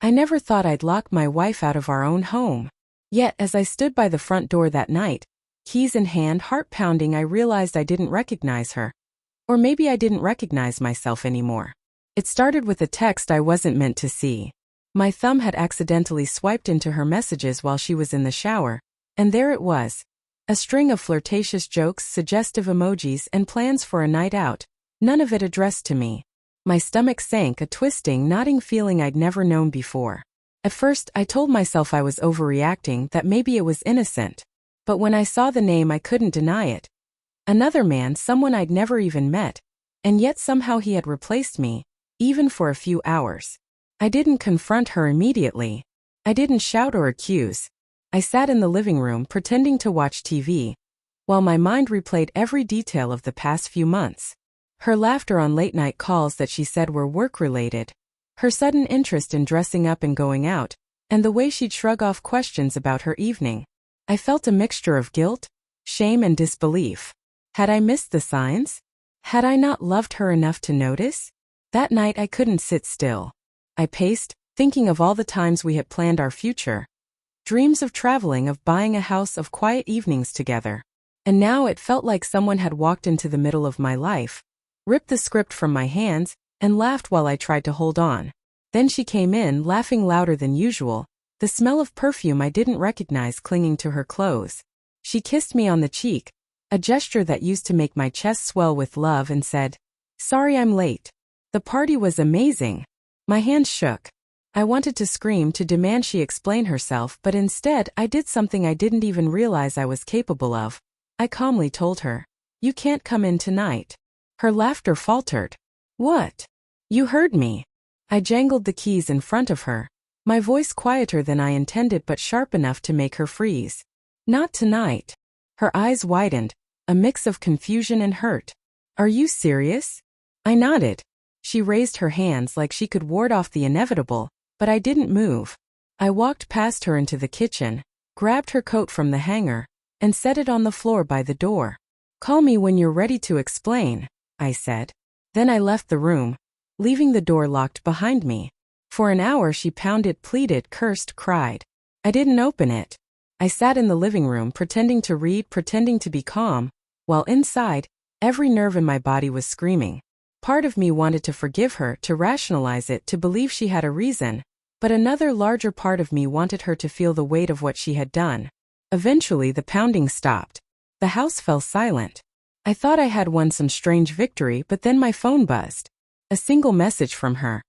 I never thought I'd lock my wife out of our own home. Yet, as I stood by the front door that night, keys in hand, heart pounding, I realized I didn't recognize her. Or maybe I didn't recognize myself anymore. It started with a text I wasn't meant to see. My thumb had accidentally swiped into her messages while she was in the shower, and there it was. A string of flirtatious jokes, suggestive emojis, and plans for a night out, none of it addressed to me. My stomach sank, a twisting, knotting feeling I'd never known before. At first, I told myself I was overreacting, that maybe it was innocent. But when I saw the name, I couldn't deny it. Another man, someone I'd never even met, and yet somehow he had replaced me, even for a few hours. I didn't confront her immediately. I didn't shout or accuse. I sat in the living room pretending to watch TV, while my mind replayed every detail of the past few months. Her laughter on late-night calls that she said were work-related, her sudden interest in dressing up and going out, and the way she'd shrug off questions about her evening. I felt a mixture of guilt, shame, and disbelief. Had I missed the signs? Had I not loved her enough to notice? That night I couldn't sit still. I paced, thinking of all the times we had planned our future. Dreams of traveling, of buying a house, of quiet evenings together. And now it felt like someone had walked into the middle of my life, ripped the script from my hands, and laughed while I tried to hold on. Then she came in, laughing louder than usual, the smell of perfume I didn't recognize clinging to her clothes. She kissed me on the cheek, a gesture that used to make my chest swell with love, and said, "Sorry I'm late. The party was amazing." My hands shook. I wanted to scream, to demand she explain herself, but instead I did something I didn't even realize I was capable of. I calmly told her, "You can't come in tonight." Her laughter faltered. "What?" "You heard me." I jangled the keys in front of her, my voice quieter than I intended but sharp enough to make her freeze. "Not tonight." Her eyes widened, a mix of confusion and hurt. "Are you serious?" I nodded. She raised her hands like she could ward off the inevitable, but I didn't move. I walked past her into the kitchen, grabbed her coat from the hanger, and set it on the floor by the door. "Call me when you're ready to explain," I said. Then I left the room, leaving the door locked behind me. For an hour she pounded, pleaded, cursed, cried. I didn't open it. I sat in the living room pretending to read, pretending to be calm, while inside, every nerve in my body was screaming. Part of me wanted to forgive her, to rationalize it, to believe she had a reason, but another larger part of me wanted her to feel the weight of what she had done. Eventually the pounding stopped. The house fell silent. I thought I had won some strange victory, but then my phone buzzed. A single message from her.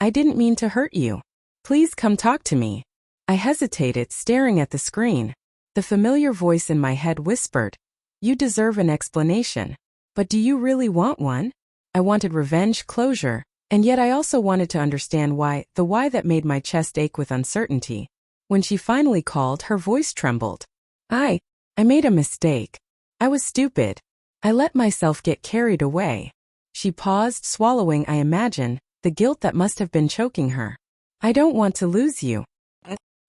"I didn't mean to hurt you. Please come talk to me." I hesitated, staring at the screen. The familiar voice in my head whispered, "You deserve an explanation. But do you really want one?" I wanted revenge, closure, and yet I also wanted to understand why, the why that made my chest ache with uncertainty. When she finally called, her voice trembled. I made a mistake. I was stupid. I let myself get carried away." She paused, swallowing, I imagine, the guilt that must have been choking her. "I don't want to lose you.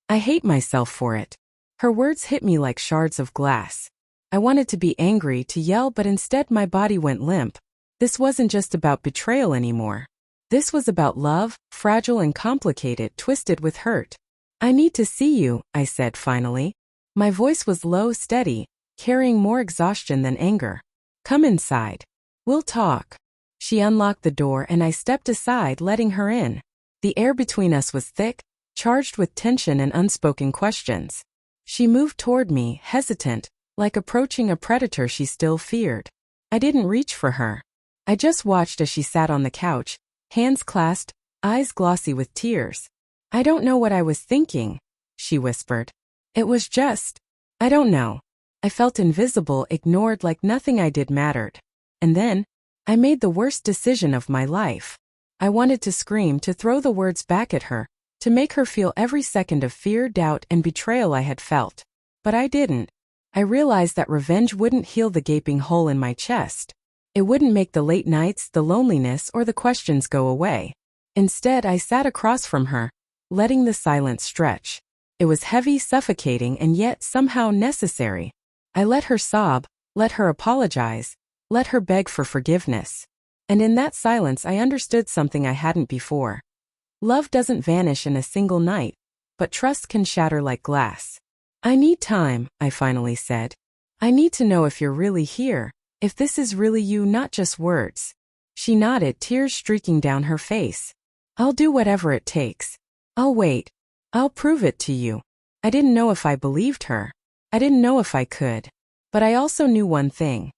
I hate myself for it." Her words hit me like shards of glass. I wanted to be angry, to yell, but instead my body went limp. This wasn't just about betrayal anymore. This was about love, fragile and complicated, twisted with hurt. "I need to see you," I said finally. My voice was low, steady, carrying more exhaustion than anger. "Come inside. We'll talk." She unlocked the door and I stepped aside, letting her in. The air between us was thick, charged with tension and unspoken questions. She moved toward me, hesitant, like approaching a predator she still feared. I didn't reach for her. I just watched as she sat on the couch, hands clasped, eyes glossy with tears. "I don't know what I was thinking," she whispered. "It was just, I don't know." I felt invisible, ignored, like nothing I did mattered. And then, I made the worst decision of my life. I wanted to scream, to throw the words back at her, to make her feel every second of fear, doubt, and betrayal I had felt. But I didn't. I realized that revenge wouldn't heal the gaping hole in my chest. It wouldn't make the late nights, the loneliness, or the questions go away. Instead, I sat across from her, letting the silence stretch. It was heavy, suffocating, and yet somehow necessary. I let her sob, let her apologize, let her beg for forgiveness. And in that silence I understood something I hadn't before. Love doesn't vanish in a single night, but trust can shatter like glass. I need time, I finally said. I need to know if you're really here, if this is really you, not just words. She nodded, tears streaking down her face. I'll do whatever it takes. I'll wait. I'll prove it to you. I didn't know if I believed her. I didn't know if I could. But I also knew one thing.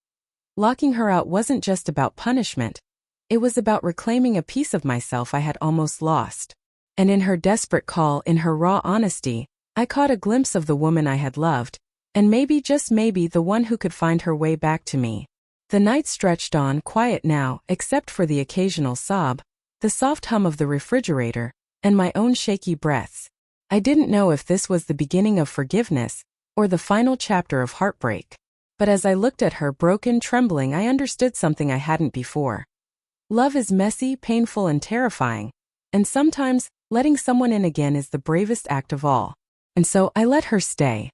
Locking her out wasn't just about punishment. It was about reclaiming a piece of myself I had almost lost. And in her desperate call, in her raw honesty, I caught a glimpse of the woman I had loved, and maybe, just maybe, the one who could find her way back to me. The night stretched on, quiet now, except for the occasional sob, the soft hum of the refrigerator, and my own shaky breaths. I didn't know if this was the beginning of forgiveness, or the final chapter of heartbreak. But as I looked at her, broken, trembling, I understood something I hadn't before. Love is messy, painful, and terrifying, and sometimes, letting someone in again is the bravest act of all. And so I let her stay.